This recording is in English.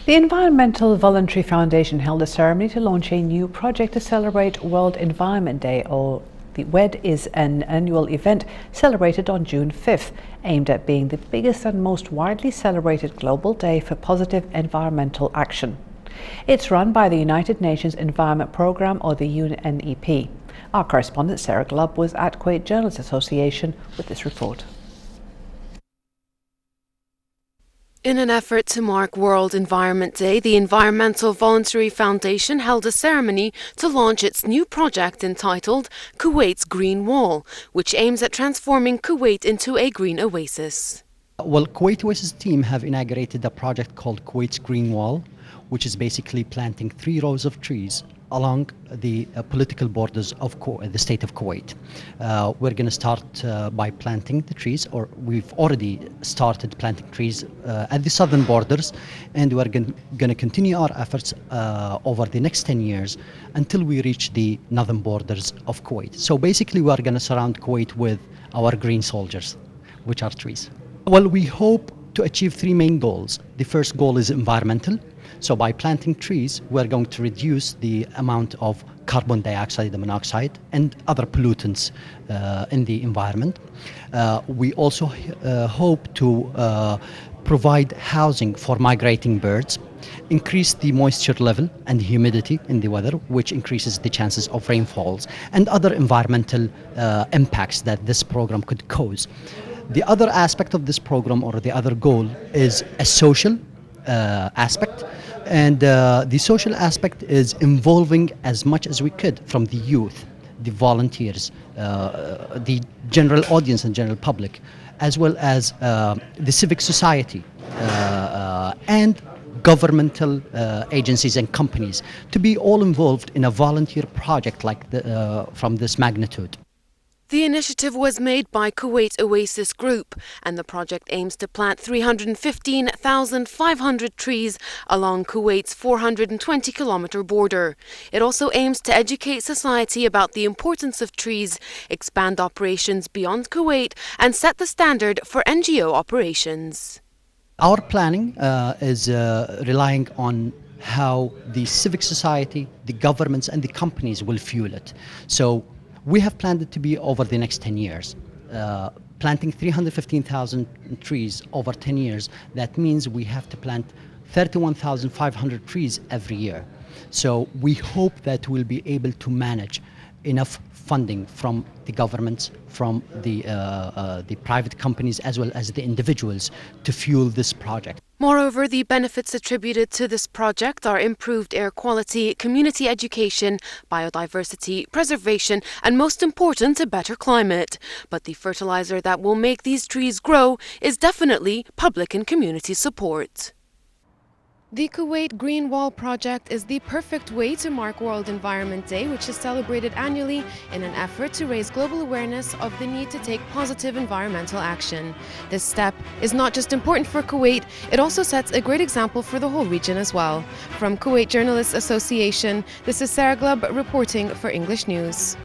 The Environmental Voluntary Foundation held a ceremony to launch a new project to celebrate World Environment Day, or the WED is an annual event celebrated on June 5th, aimed at being the biggest and most widely celebrated global day for positive environmental action. It's run by the United Nations Environment Programme, or the UNEP. Our correspondent Sarah Glubb was at Kuwait Journalists Association with this report. In an effort to mark World Environment Day, the Environmental Voluntary Foundation held a ceremony to launch its new project entitled Kuwait's Green Wall, which aims at transforming Kuwait into a green oasis. Well, Kuwait Oasis team have inaugurated a project called Kuwait's Green Wall, which is basically planting 3 rows of trees along the political borders of the state of Kuwait. We're going to start by planting the trees, or we've already started planting trees at the southern borders, and we're going to continue our efforts over the next 10 years until we reach the northern borders of Kuwait. So basically we are going to surround Kuwait with our green soldiers, which are trees. Well, we hope to achieve 3 main goals. The first goal is environmental. So by planting trees, we're going to reduce the amount of carbon dioxide and monoxide and other pollutants in the environment. We also hope to provide housing for migrating birds, increase the moisture level and humidity in the weather, which increases the chances of rainfalls and other environmental impacts that this program could cause. The other aspect of this program, or the other goal, is a social aspect, and the social aspect is involving as much as we could from the youth, the volunteers, the general audience and general public, as well as the civic society and governmental agencies and companies, to be all involved in a volunteer project like from this magnitude. The initiative was made by Kuwait Oasis Group, and the project aims to plant 315,500 trees along Kuwait's 420-kilometer border. It also aims to educate society about the importance of trees, expand operations beyond Kuwait, and set the standard for NGO operations. Our planning is relying on how the civic society, the governments and the companies will fuel it. So we have planned it to be over the next 10 years. Planting 315,000 trees over 10 years, that means we have to plant 31,500 trees every year. So we hope that we'll be able to manage enough funding from the governments, from the private companies, as well as the individuals to fuel this project. Moreover, the benefits attributed to this project are improved air quality, community education, biodiversity, preservation, and most important, a better climate. But the fertilizer that will make these trees grow is definitely public and community support. The Kuwait Green Wall project is the perfect way to mark World Environment Day, which is celebrated annually in an effort to raise global awareness of the need to take positive environmental action. This step is not just important for Kuwait, it also sets a great example for the whole region as well. From Kuwait Journalists Association, this is Sarah Glubb reporting for English News.